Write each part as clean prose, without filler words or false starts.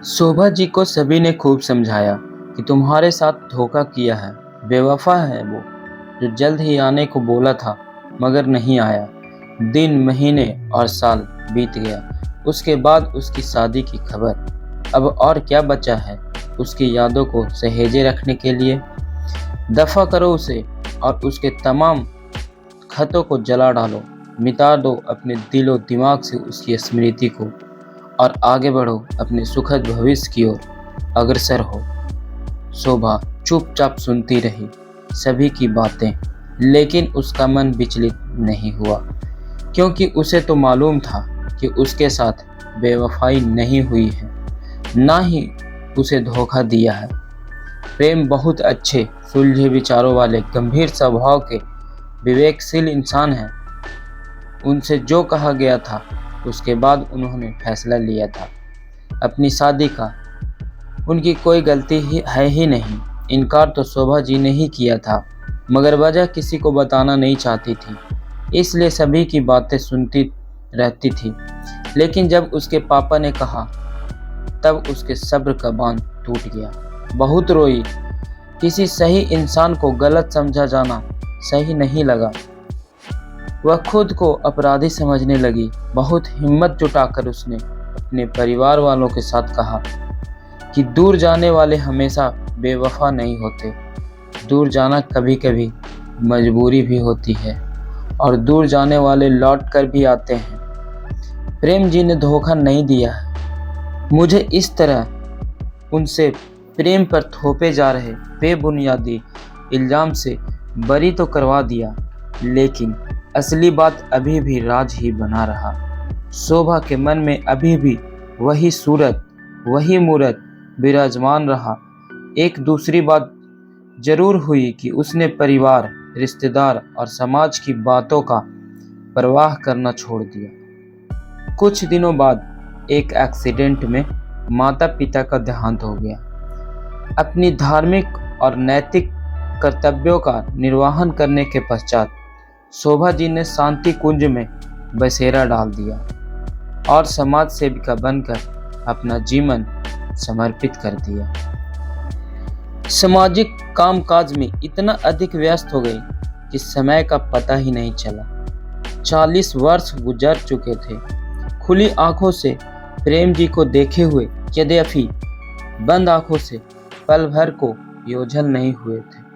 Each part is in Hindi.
शोभा जी को सभी ने खूब समझाया कि तुम्हारे साथ धोखा किया है, बेवफा है वो, जो जल्द ही आने को बोला था मगर नहीं आया। दिन, महीने और साल बीत गया। उसके बाद उसकी शादी की खबर। अब और क्या बचा है उसकी यादों को सहेजे रखने के लिए? दफा करो उसे और उसके तमाम खतों को जला डालो। मिटा दो अपने दिलो दिमाग से उसकी स्मृति को और आगे बढ़ो अपने सुखद भविष्य की ओर अग्रसर हो। शोभा चुपचाप सुनती रही सभी की बातें, लेकिन उसका मन विचलित नहीं हुआ, क्योंकि उसे तो मालूम था कि उसके साथ बेवफाई नहीं हुई है, ना ही उसे धोखा दिया है। प्रेम बहुत अच्छे, सुलझे विचारों वाले, गंभीर स्वभाव के विवेकशील इंसान हैं। उनसे जो कहा गया था उसके बाद उन्होंने फैसला लिया था अपनी शादी का। उनकी कोई गलती है ही नहीं। इनकार तो शोभा जी ने ही किया था, मगर वजह किसी को बताना नहीं चाहती थी, इसलिए सभी की बातें सुनती रहती थी। लेकिन जब उसके पापा ने कहा तब उसके सब्र का बांध टूट गया। बहुत रोई। किसी सही इंसान को गलत समझा जाना सही नहीं लगा। वह खुद को अपराधी समझने लगी। बहुत हिम्मत जुटाकर उसने अपने परिवार वालों के साथ कहा कि दूर जाने वाले हमेशा बेवफा नहीं होते। दूर जाना कभी कभी मजबूरी भी होती है और दूर जाने वाले लौट कर भी आते हैं। प्रेम जी ने धोखा नहीं दिया है। मुझे इस तरह उनसे प्रेम पर थोपे जा रहे बेबुनियादी इल्जाम से बरी तो करवा दिया, लेकिन असली बात अभी भी राज ही बना रहा। शोभा के मन में अभी भी वही सूरत, वही मूरत विराजमान रहा। एक दूसरी बात जरूर हुई कि उसने परिवार, रिश्तेदार और समाज की बातों का परवाह करना छोड़ दिया। कुछ दिनों बाद एक एक्सीडेंट में माता पिता का देहांत हो गया। अपनी धार्मिक और नैतिक कर्तव्यों का निर्वहन करने के पश्चात शोभा जी ने शांति कुंज में बसेरा डाल दिया और समाज सेविका बनकर अपना जीवन समर्पित कर दिया। सामाजिक कामकाज में इतना अधिक व्यस्त हो गई कि समय का पता ही नहीं चला। 40 वर्ष गुजर चुके थे। खुली आंखों से प्रेम जी को देखे हुए यद्यपि बंद आंखों से पल भर को योझल नहीं हुए थे।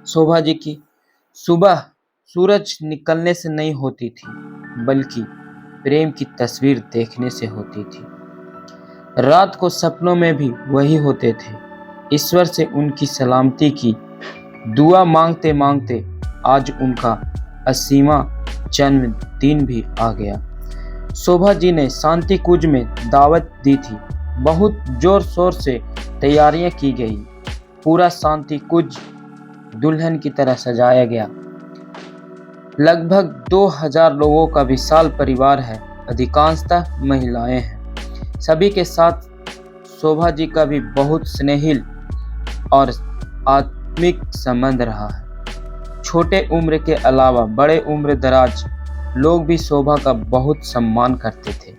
शोभा जी की सुबह सूरज निकलने से नहीं होती थी, बल्कि प्रेम की तस्वीर देखने से होती थी। रात को सपनों में भी वही होते थे। ईश्वर से उनकी सलामती की दुआ मांगते मांगते आज उनका 80वां जन्मदिन भी आ गया। शोभा जी ने शांति कुंज में दावत दी थी। बहुत जोर शोर से तैयारियां की गई। पूरा शांति कुंज दुल्हन की तरह सजाया गया। लगभग 2000 लोगों का विशाल परिवार है, अधिकांशतः महिलाएं हैं। सभी के साथ शोभा जी का भी बहुत स्नेहिल और आत्मिक संबंध रहा है। छोटे उम्र के अलावा बड़े उम्र दराज लोग भी शोभा का बहुत सम्मान करते थे।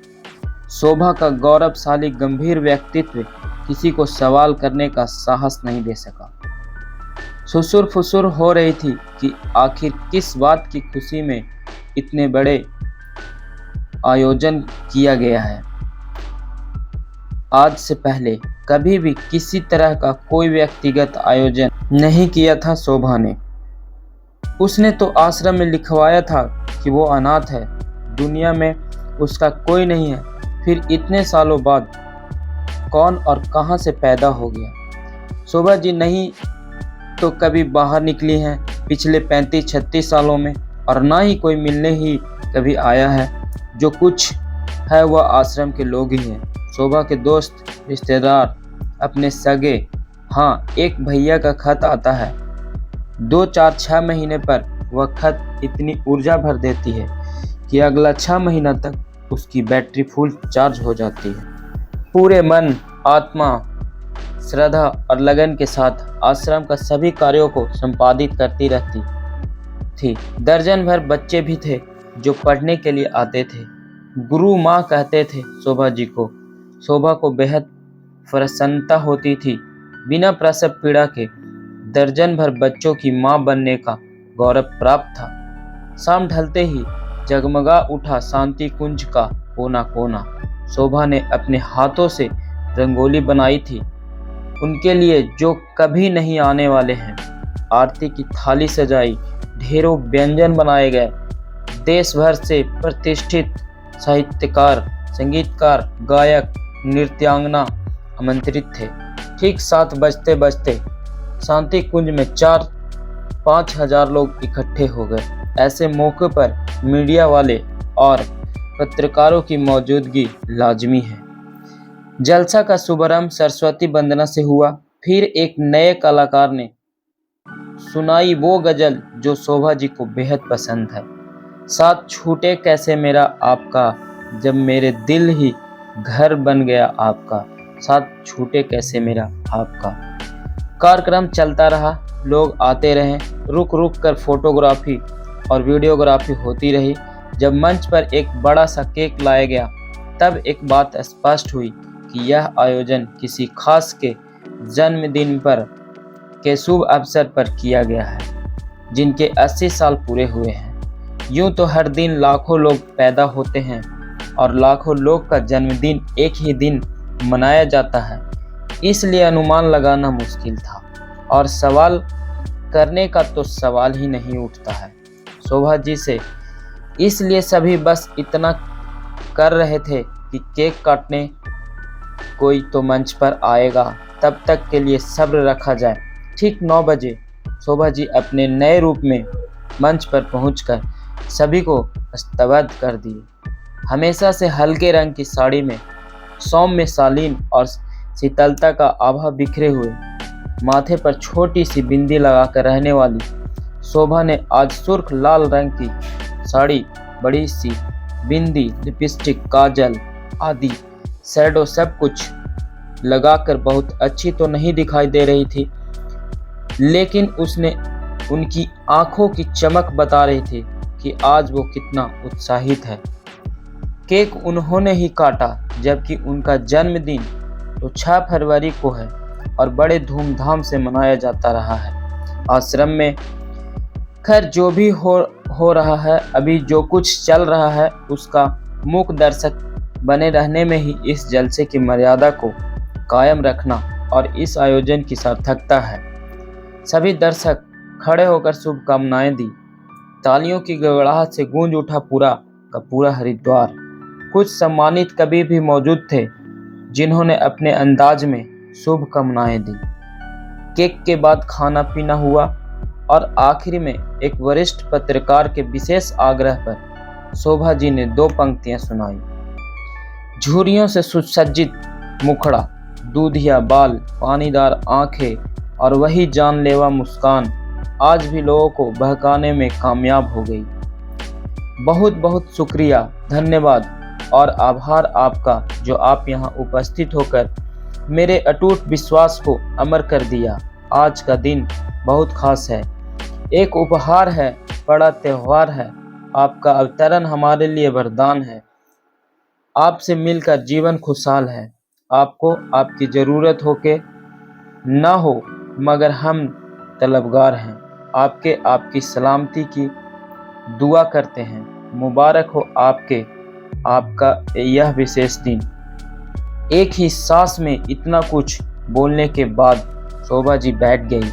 शोभा का गौरवशाली गंभीर व्यक्तित्व किसी को सवाल करने का साहस नहीं दे सका। ससुर फुसुर हो रही थी कि आखिर किस बात की खुशी में इतने बड़े आयोजन किया गया है। आज से पहले कभी भी किसी तरह का कोई व्यक्तिगत आयोजन नहीं किया था शोभा ने। उसने तो आश्रम में लिखवाया था कि वो अनाथ है, दुनिया में उसका कोई नहीं है। फिर इतने सालों बाद कौन और कहां से पैदा हो गया। शोभा जी नहीं तो कभी बाहर निकली हैं पिछले 35-36 सालों में, और ना ही कोई मिलने ही कभी आया है। जो कुछ है वह आश्रम के लोग ही हैं, शोभा के दोस्त, रिश्तेदार, अपने सगे। हाँ, एक भैया का खत आता है। 2-4-6 महीने पर वह खत इतनी ऊर्जा भर देती है कि अगला 6 महीना तक उसकी बैटरी फुल चार्ज हो जाती है। पूरे मन, आत्मा, श्रद्धा और लगन के साथ आश्रम का सभी कार्यों को संपादित करती रहती थी। दर्जन भर बच्चे भी थे जो पढ़ने के लिए आते थे। गुरु माँ कहते थे शोभा जी को। शोभा को बेहद प्रसन्नता होती थी। बिना प्रसव पीड़ा के दर्जन भर बच्चों की मां बनने का गौरव प्राप्त था। शाम ढलते ही जगमगा उठा शांति कुंज का कोना कोना। शोभा ने अपने हाथों से रंगोली बनाई थी उनके लिए जो कभी नहीं आने वाले हैं। आरती की थाली सजाई, ढेरों व्यंजन बनाए गए। देश भर से प्रतिष्ठित साहित्यकार, संगीतकार, गायक, नृत्यांगना आमंत्रित थे। ठीक 7 बजते बजते शांति कुंज में 4-5 हजार लोग इकट्ठे हो गए। ऐसे मौके पर मीडिया वाले और पत्रकारों की मौजूदगी लाजमी है। जलसा का शुभारंभ सरस्वती वंदना से हुआ। फिर एक नए कलाकार ने सुनाई वो गजल जो शोभा जी को बेहद पसंद है। साथ छूटे कैसे मेरा आपका, जब मेरे दिल ही घर बन गया आपका। साथ छूटे कैसे मेरा आपका। कार्यक्रम चलता रहा, लोग आते रहे, रुक रुक कर फोटोग्राफी और वीडियोग्राफी होती रही। जब मंच पर एक बड़ा सा केक लाया गया तब एक बात स्पष्ट हुई कि यह आयोजन किसी खास के जन्मदिन पर के शुभ अवसर पर किया गया है, जिनके 80 साल पूरे हुए हैं। यूं तो हर दिन लाखों लोग पैदा होते हैं और लाखों लोग का जन्मदिन एक ही दिन मनाया जाता है, इसलिए अनुमान लगाना मुश्किल था और सवाल करने का तो सवाल ही नहीं उठता है शोभा जी से। इसलिए सभी बस इतना कर रहे थे कि केक काटने कोई तो मंच पर आएगा, तब तक के लिए सब्र रखा जाए। ठीक 9 बजे शोभा जी अपने नए रूप में मंच पर पहुंचकर सभी को स्तब्ध कर दिए। हमेशा से हल्के रंग की साड़ी में सौम्य शालीन और शीतलता का आभा बिखरे हुए, माथे पर छोटी सी बिंदी लगाकर रहने वाली शोभा ने आज सुर्ख लाल रंग की साड़ी, बड़ी सी बिंदी, लिपस्टिक, काजल आदि शैडो सब कुछ लगाकर बहुत अच्छी तो नहीं दिखाई दे रही थी, लेकिन उसने उनकी आंखों की चमक बता रही थी कि आज वो कितना उत्साहित है। केक उन्होंने ही काटा, जबकि उनका जन्मदिन तो 6 फरवरी को है और बड़े धूमधाम से मनाया जाता रहा है आश्रम में। खैर जो भी हो रहा है, अभी जो कुछ चल रहा है उसका मूक दर्शक बने रहने में ही इस जलसे की मर्यादा को कायम रखना और इस आयोजन की सार्थकता है। सभी दर्शक खड़े होकर शुभकामनाएं दी। तालियों की गड़गड़ाहट से गूंज उठा पूरा का पूरा हरिद्वार। कुछ सम्मानित कवि भी मौजूद थे जिन्होंने अपने अंदाज में शुभकामनाएं दी। केक के बाद खाना पीना हुआ और आखिर में एक वरिष्ठ पत्रकार के विशेष आग्रह पर शोभा जी ने 2 पंक्तियां सुनाई। झुर्रियों से सुसज्जित मुखड़ा, दूधिया बाल, पानीदार आंखें और वही जानलेवा मुस्कान आज भी लोगों को बहकाने में कामयाब हो गई। बहुत बहुत शुक्रिया, धन्यवाद और आभार आपका जो आप यहाँ उपस्थित होकर मेरे अटूट विश्वास को अमर कर दिया। आज का दिन बहुत खास है, एक उपहार है, बड़ा त्योहार है। आपका अवतरण हमारे लिए वरदान है। आपसे मिलकर जीवन खुशहाल है। आपको आपकी ज़रूरत हो के ना हो, मगर हम तलबगार हैं। आपकी सलामती की दुआ करते हैं। मुबारक हो आपका यह विशेष दिन। एक ही सांस में इतना कुछ बोलने के बाद शोभा जी बैठ गई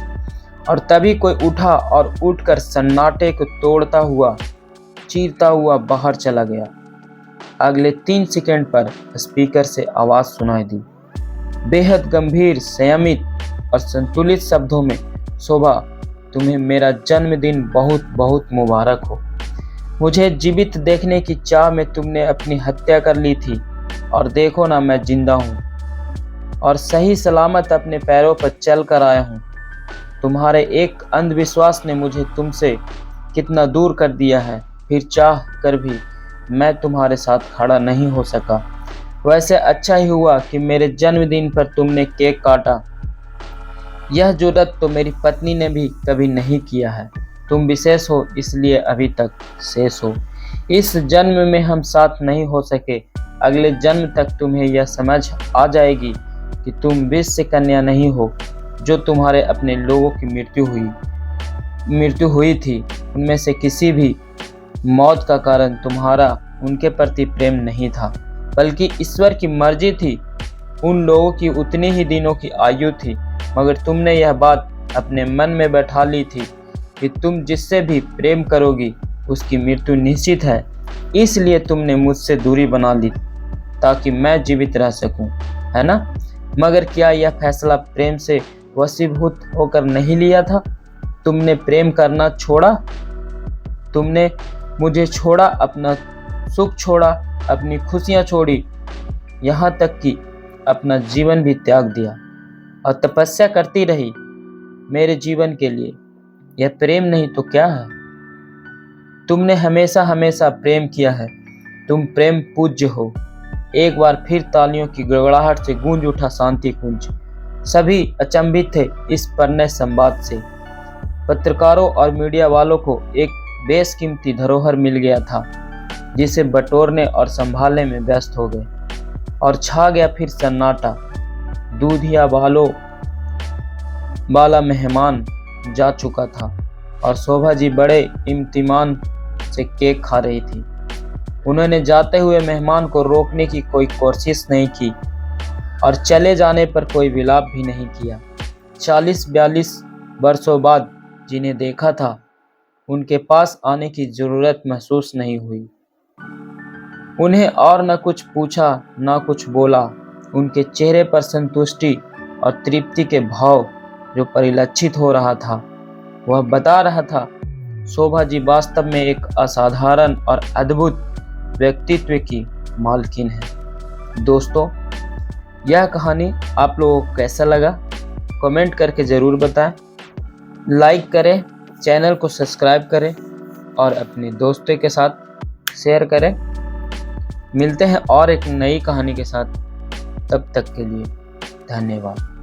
और तभी कोई उठा और उठकर सन्नाटे को तोड़ता हुआ, चीरता हुआ बाहर चला गया। अगले 3 सेकंड पर स्पीकर से आवाज़ सुनाई दी, बेहद गंभीर, संयमित और संतुलित शब्दों में, शोभा तुम्हें मेरा जन्मदिन बहुत बहुत मुबारक हो। मुझे जीवित देखने की चाह में तुमने अपनी हत्या कर ली थी और देखो ना मैं जिंदा हूँ और सही सलामत अपने पैरों पर चल कर आया हूँ। तुम्हारे एक अंधविश्वास ने मुझे तुमसे कितना दूर कर दिया है, फिर चाह कर भी मैं तुम्हारे साथ खड़ा नहीं हो सका। वैसे अच्छा ही हुआ कि मेरे जन्मदिन पर तुमने केक काटा। यह जुर्रत तो मेरी पत्नी ने भी कभी नहीं किया है। तुम विशेष हो, इसलिए अभी तक शेष हो। इस जन्म में हम साथ नहीं हो सके, अगले जन्म तक तुम्हें यह समझ आ जाएगी कि तुम विष से कन्या नहीं हो। जो तुम्हारे अपने लोगों की मृत्यु हुई थी, उनमें से किसी भी मौत का कारण तुम्हारा उनके प्रति प्रेम नहीं था, बल्कि ईश्वर की मर्जी थी। उन लोगों की उतनी ही दिनों की आयु थी, मगर तुमने यह बात अपने मन में बैठा ली थी कि तुम जिससे भी प्रेम करोगी उसकी मृत्यु निश्चित है। इसलिए तुमने मुझसे दूरी बना ली ताकि मैं जीवित रह सकूं, है ना? मगर क्या यह फैसला प्रेम से वशीभूत होकर नहीं लिया था? तुमने प्रेम करना छोड़ा, तुमने मुझे छोड़ा, अपना सुख छोड़ा, अपनी खुशियां छोड़ी, यहाँ तक कि अपना जीवन भी त्याग दिया और तपस्या करती रही मेरे जीवन के लिए। यह प्रेम नहीं तो क्या है? तुमने हमेशा हमेशा प्रेम किया है, तुम प्रेम पूज्य हो। एक बार फिर तालियों की गड़गड़ाहट से गूंज उठा शांति कुंज। सभी अचंभित थे इस परिणय संवाद से। पत्रकारों और मीडिया वालों को एक बेशकीमती धरोहर मिल गया था, जिसे बटोरने और संभालने में व्यस्त हो गए। और छा गया फिर सन्नाटा। दूधिया वाला मेहमान जा चुका था और शोभा जी बड़े इम्तिमान से केक खा रही थी। उन्होंने जाते हुए मेहमान को रोकने की कोई कोशिश नहीं की और चले जाने पर कोई विलाप भी नहीं किया। 40-42 वर्षों बाद जिन्हें देखा था, उनके पास आने की जरूरत महसूस नहीं हुई। उन्हें और न कुछ पूछा न कुछ बोला। उनके चेहरे पर संतुष्टि और तृप्ति के भाव जो परिलक्षित हो रहा था, वह बता रहा था शोभा जी वास्तव में एक असाधारण और अद्भुत व्यक्तित्व की मालकिन है। दोस्तों, यह कहानी आप लोगों को कैसा लगा कमेंट करके ज़रूर बताएं। लाइक करें, चैनल को सब्सक्राइब करें और अपने दोस्तों के साथ शेयर करें। मिलते हैं और एक नई कहानी के साथ, तब तक के लिए धन्यवाद।